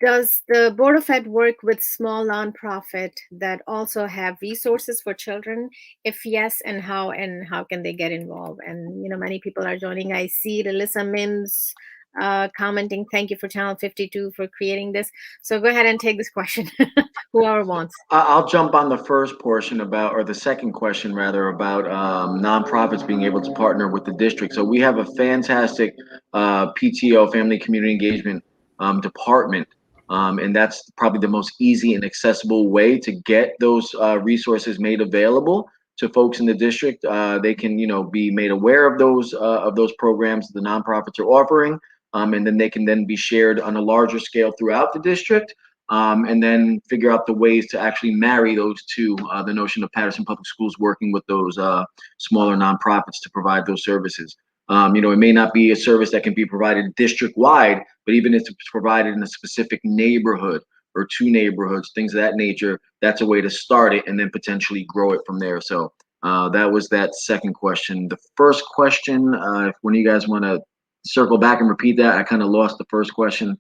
does the Board of Ed work with small nonprofit that also have resources for children? If yes, and how can they get involved? And many people are joining. I see Alyssa Mims commenting, thank you for Channel 52 for creating this. So go ahead and take this question, whoever wants. I'll jump on the first portion about, or the second question rather, about nonprofits being able to partner with the district. So we have a fantastic PTO, Family Community Engagement department, and that's probably the most easy and accessible way to get those resources made available to folks in the district. They can, be made aware of those programs the nonprofits are offering, and then they can then be shared on a larger scale throughout the district. And then figure out the ways to actually marry those two, the notion of Patterson Public Schools working with those smaller nonprofits to provide those services. It may not be a service that can be provided district-wide, but even if it's provided in a specific neighborhood or two neighborhoods, things of that nature, that's a way to start it and then potentially grow it from there. So that was that second question. The first question, if one of you guys want to circle back and repeat that, I kind of lost the first question.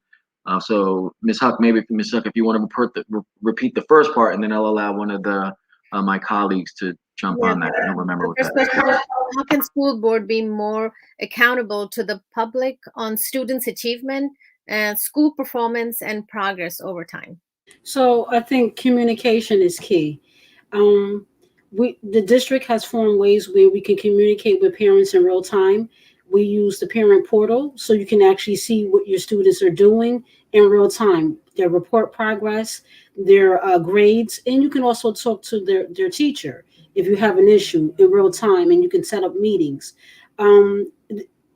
So Ms. Huck, if you want to repeat the first part, and then I'll allow one of the my colleagues to jump on that. I don't remember what First that question is. is, how can school board be more accountable to the public on students' achievement, school performance, and progress over time? So I think communication is key. Um, the district has formed ways where we can communicate with parents in real time. We use the parent portal so you can actually see what your students are doing in real time, their report progress, their grades, and you can also talk to their teacher if you have an issue in real time, and you can set up meetings. Um,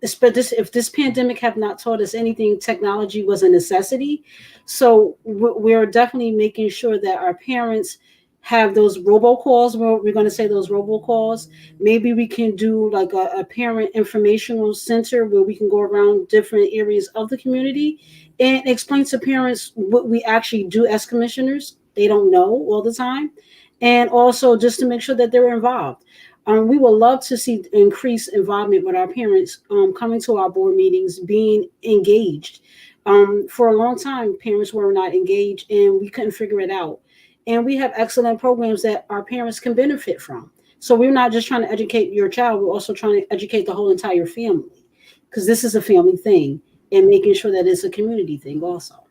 if this pandemic have not taught us anything, technology was a necessity. So we're definitely making sure that our parents have those robocalls. We're going to say those robocalls. Maybe we can do like a parent informational center where we can go around different areas of the community and explain to parents what we actually do as commissioners. They don't know all the time. And also just to make sure that they're involved. We would love to see increased involvement with our parents coming to our board meetings, being engaged. For a long time, parents were not engaged and we couldn't figure it out. And we have excellent programs that our parents can benefit from. So we're not just trying to educate your child, we're also trying to educate the whole entire family, because this is a family thing, and making sure that it's a community thing also.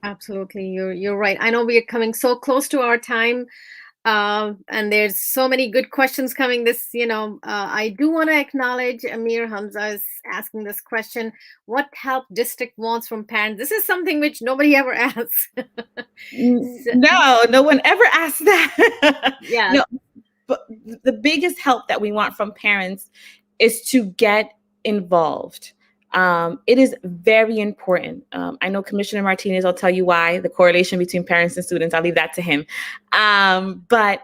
Absolutely, you're right. I know we are coming so close to our time. And there's so many good questions coming. I do want to acknowledge Amir Hamza is asking this question: what help district wants from parents? This is something which nobody ever asks. No one ever asked that. Yeah. No, but the biggest help that we want from parents is to get involved. It is very important. I know Commissioner Martinez will tell you why, the correlation between parents and students. I'll leave that to him. But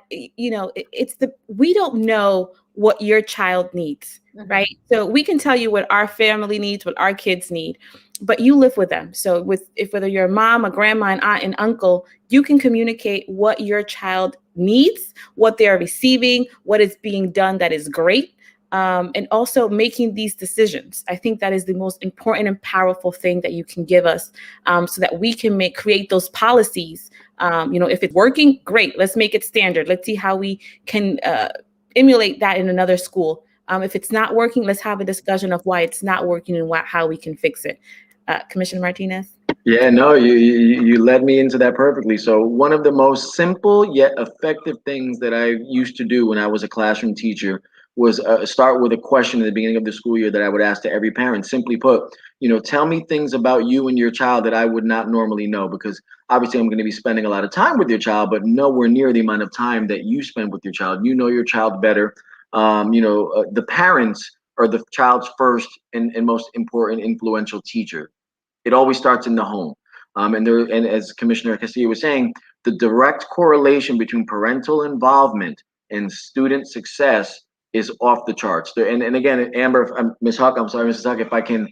we don't know what your child needs, right? So we can tell you what our family needs, what our kids need, but you live with them. So whether you're a mom, a grandma, an aunt, and uncle, you can communicate what your child needs, what they are receiving, what is being done that is great. And also making these decisions. I think that is the most important and powerful thing that you can give us, so that we can create those policies. If it's working, great, let's make it standard. Let's see how we can emulate that in another school. If it's not working, let's have a discussion of why it's not working and how we can fix it. Commissioner Martinez? Yeah, no, you led me into that perfectly. So one of the most simple yet effective things that I used to do when I was a classroom teacher was start with a question at the beginning of the school year that I would ask to every parent. Simply put, tell me things about you and your child that I would not normally know, because obviously I'm going to be spending a lot of time with your child, but nowhere near the amount of time that you spend with your child. You know your child better. The parents are the child's first and most important influential teacher. It always starts in the home. And as Commissioner Castillo was saying, the direct correlation between parental involvement and student success is off the charts. And again, Amber, Ms. Huck, I'm sorry, Mrs. Huck, if I can,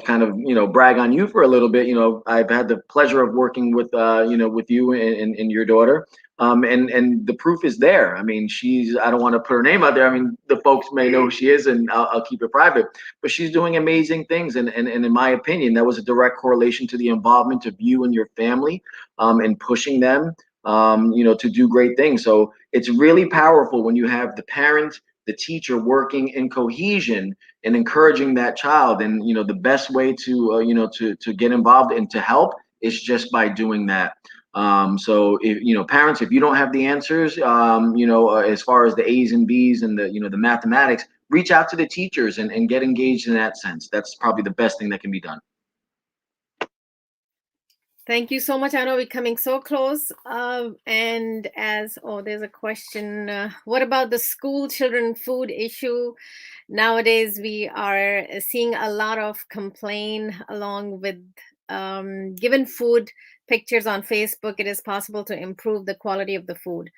kind of, brag on you for a little bit. I've had the pleasure of working with, with you and your daughter. And the proof is there. I mean, I don't want to put her name out there. I mean, the folks may know who she is, and I'll keep it private, but she's doing amazing things. And in my opinion, that was a direct correlation to the involvement of you and your family, and pushing them, to do great things. So it's really powerful when you have the parent, the teacher working in cohesion and encouraging that child. And, the best way to, to get involved and to help is just by doing that. So if, parents, if you don't have the answers, as far as the A's and B's and the mathematics, reach out to the teachers and get engaged in that sense. That's probably the best thing that can be done. Thank you so much. I know we're coming so close. And there's a question. What about the school children food issue? Nowadays, we are seeing a lot of complaint along with given food pictures on Facebook. It is possible to improve the quality of the food.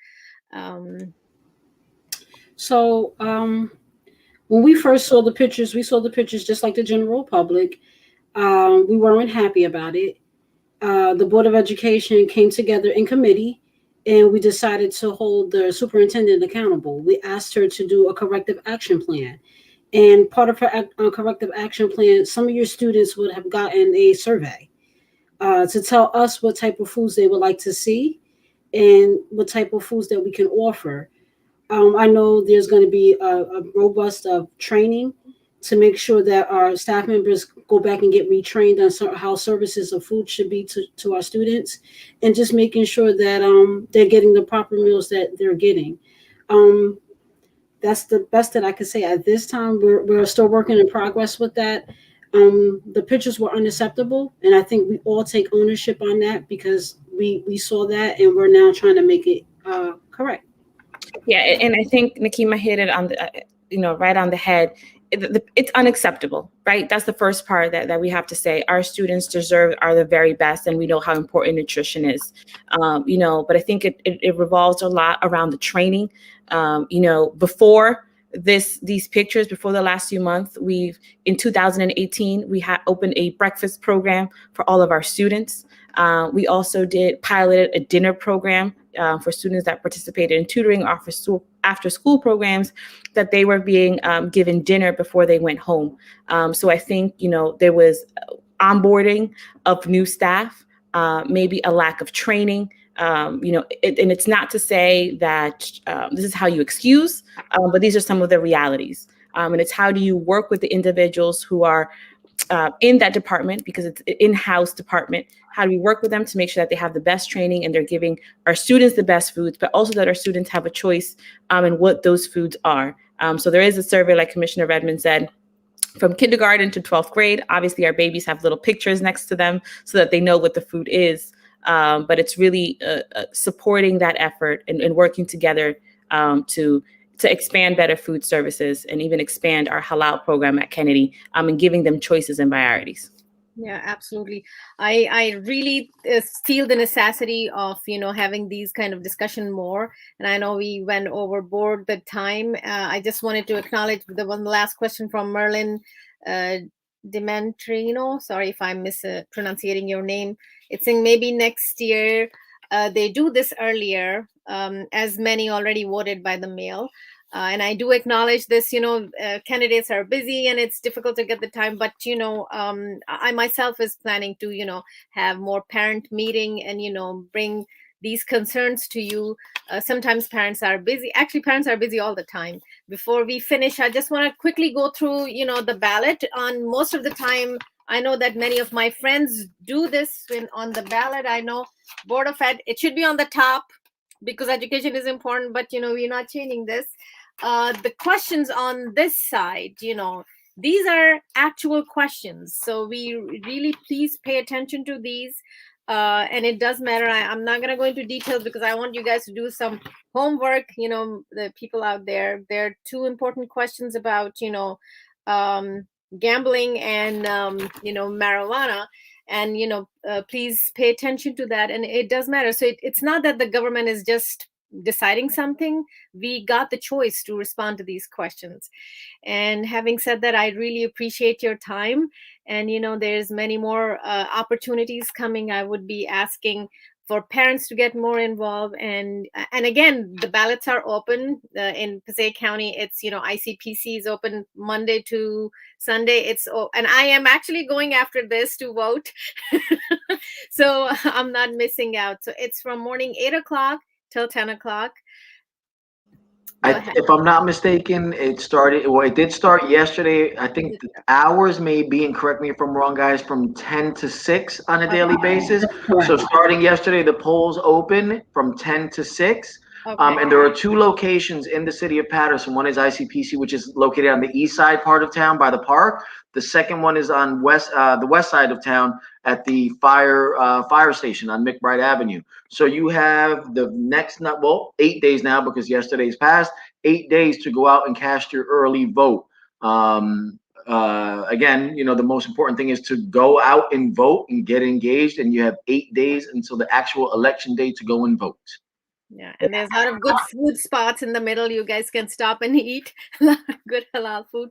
So when we first saw the pictures, we saw the pictures just like the general public. We weren't happy about it. The Board of Education came together in committee, and we decided to hold the superintendent accountable. We asked her to do a corrective action plan. And part of her corrective action plan, some of your students would have gotten a survey to tell us what type of foods they would like to see and what type of foods that we can offer. I know there's going to be a robust training to make sure that our staff members go back and get retrained on how services of food should be to our students, and just making sure that they're getting the proper meals that they're getting. That's the best that I can say at this time. We're still working in progress with that. The pictures were unacceptable, and I think we all take ownership on that because we saw that, and we're now trying to make it correct. Yeah, and I think Nikema hit it on the, right on the head. It's unacceptable, right? That's the first part that we have to say. Our students are the very best, and we know how important nutrition is, but I think it revolves a lot around the training. Before these pictures, before the last few months, in 2018, we had opened a breakfast program for all of our students. We also piloted a dinner program for students that participated in tutoring or after school programs, that they were being given dinner before they went home. So I think, there was onboarding of new staff, maybe a lack of training. And it's not to say that this is how you excuse, but these are some of the realities. And it's how do you work with the individuals who are in that department, because it's an in-house department. How do we work with them to make sure that they have the best training and they're giving our students the best foods, but also that our students have a choice in what those foods are. So there is a survey, like Commissioner Redmond said, from kindergarten to 12th grade. Obviously, our babies have little pictures next to them so that they know what the food is. But it's really supporting that effort and working together to expand better food services and even expand our halal program at Kennedy, and giving them choices and varieties. Yeah, absolutely. I really feel the necessity of, having these kind of discussion more. And I know we went overboard the time. I just wanted to acknowledge the last question from Merlin Dementrino. Sorry if I'm mispronouncing your name. It's saying maybe next year they do this earlier, as many already voted by the mail. And I do acknowledge this, candidates are busy and it's difficult to get the time, but, I myself is planning to, have more parent meeting and, bring these concerns to you. Sometimes parents are busy. Actually, parents are busy all the time. Before we finish, I just want to quickly go through, the ballot. On most of the time, I know that many of my friends do this on the ballot. I know Board of Ed, it should be on the top because education is important, but, we're not changing this. The questions on this side, these are actual questions. So we really please pay attention to these. And it does matter. I'm not going to go into details because I want you guys to do some homework. The people out there, there are two important questions about, gambling and, marijuana. And, please pay attention to that. And it does matter. So it's not that the government is just deciding something, we got the choice to respond to these questions. And having said that, I really appreciate your time. And there's many more opportunities coming. I would be asking for parents to get more involved. And again, the ballots are open in Passaic County. It's ICPC is open Monday to Sunday. And I am actually going after this to vote. So I'm not missing out. So it's from morning 8 o'clock till 10 o'clock. If I'm not mistaken, it did start yesterday. I think the hours may be, and correct me if I'm wrong, guys, from 10 to 6 on a daily basis. So starting yesterday, the polls open from 10 to 6. Okay. And there are two locations in the city of Patterson. One is ICPC, which is located on the east side part of town by the park. The second one is on the west side of town at the fire station on McBride Avenue. So you have the next 8 days now, because yesterday's passed, 8 days to go out and cast your early vote. Again, the most important thing is to go out and vote and get engaged. And you have 8 days until the actual election day to go and vote. Yeah, and there's a lot of good food spots in the middle. You guys can stop and eat a lot of good halal food.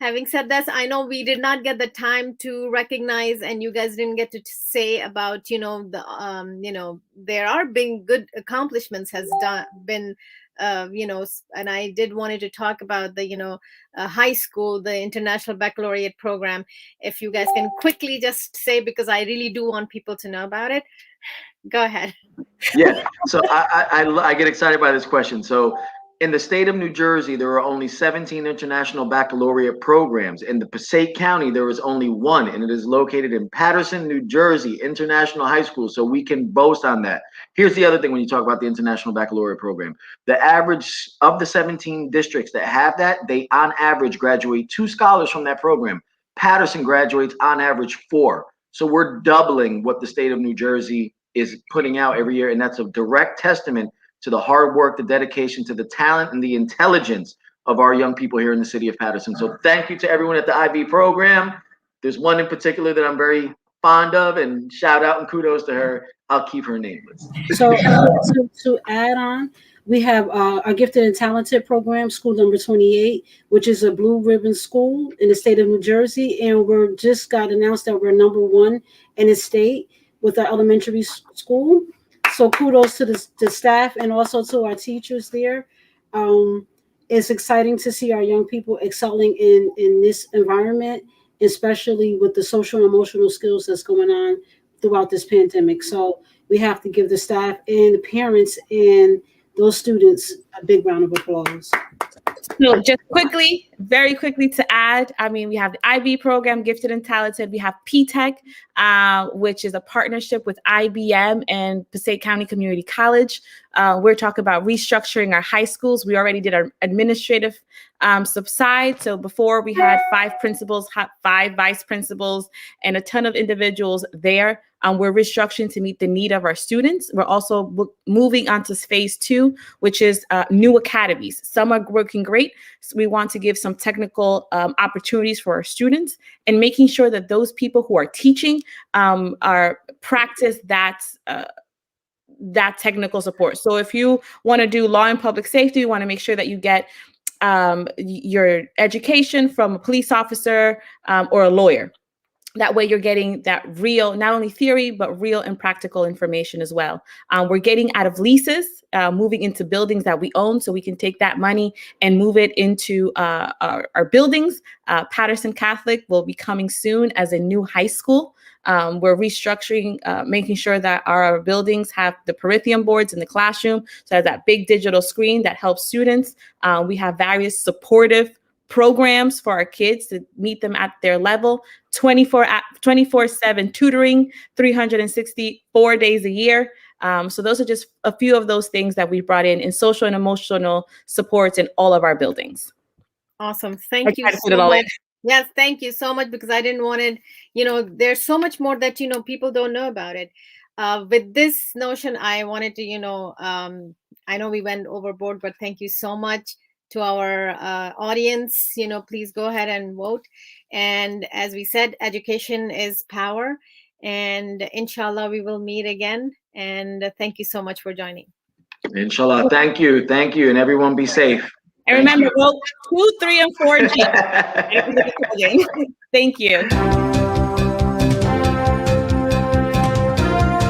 Having said this, I know we did not get the time to recognize, and you guys didn't get to say about, there are been good accomplishments been, and I did wanted to talk about the, high school, the International Baccalaureate program. If you guys can quickly just say, because I really do want people to know about it. Go ahead. Yeah, so I get excited by this question. So in the state of New Jersey, there are only 17 international baccalaureate programs. In the Passaic County, there is only one, and it is located in Patterson, New Jersey International High School. So we can boast on that. Here's the other thing when you talk about the International Baccalaureate program. The average of the 17 districts that have that, they on average graduate 2 scholars from that program. Patterson graduates on average 4. So we're doubling what the state of New Jersey is putting out every year, and that's a direct testament to the hard work, the dedication, to the talent, and the intelligence of our young people here in the city of Patterson. So thank you to everyone at the IB program. There's one in particular that I'm very fond of, and shout out and kudos to her. I'll keep her nameless. So to add on, we have our Gifted and Talented program, school number 28, which is a blue ribbon school in the state of New Jersey. And we're just got announced that we're number 1 in the state with our elementary school. So kudos to the staff and also to our teachers there. It's exciting to see our young people excelling in this environment, especially with the social and emotional skills that's going on throughout this pandemic. So we have to give the staff and the parents and those students a big round of applause. So just quickly, very quickly to add, we have the IB program, Gifted and Talented. We have PTech, which is a partnership with IBM and Passaic County Community College. We're talking about restructuring our high schools. We already did our administrative subside. So before we had 5 principals, 5 vice principals, and a ton of individuals there. We're restructuring to meet the need of our students. We're also moving on to phase 2, which is new academies. Some are working great. So we want to give some technical opportunities for our students and making sure that those people who are teaching are practice that technical support. So if you want to do law and public safety, you want to make sure that you get your education from a police officer or a lawyer. That way you're getting that real, not only theory, but real and practical information as well. We're getting out of leases, moving into buildings that we own, so we can take that money and move it into our buildings. Patterson Catholic will be coming soon as a new high school. We're restructuring, making sure that our buildings have the Perithium boards in the classroom, so has that big digital screen that helps students. We have various supportive programs for our kids to meet them at their level, 24/7 tutoring, 364 days a year. So those are just a few of those things that we brought in social and emotional supports in all of our buildings. Awesome. Thank you so much. Yes, thank you so much, because I didn't want it, there's so much more that, people don't know about it. With this notion, I wanted to, I know we went overboard, but thank you so much to our audience. Please go ahead and vote. And as we said, education is power. And inshallah, we will meet again. And thank you so much for joining. Inshallah. Thank you. Thank you. And everyone be safe. And Thank remember, you. vote 2, 3, and 4G. Thank you.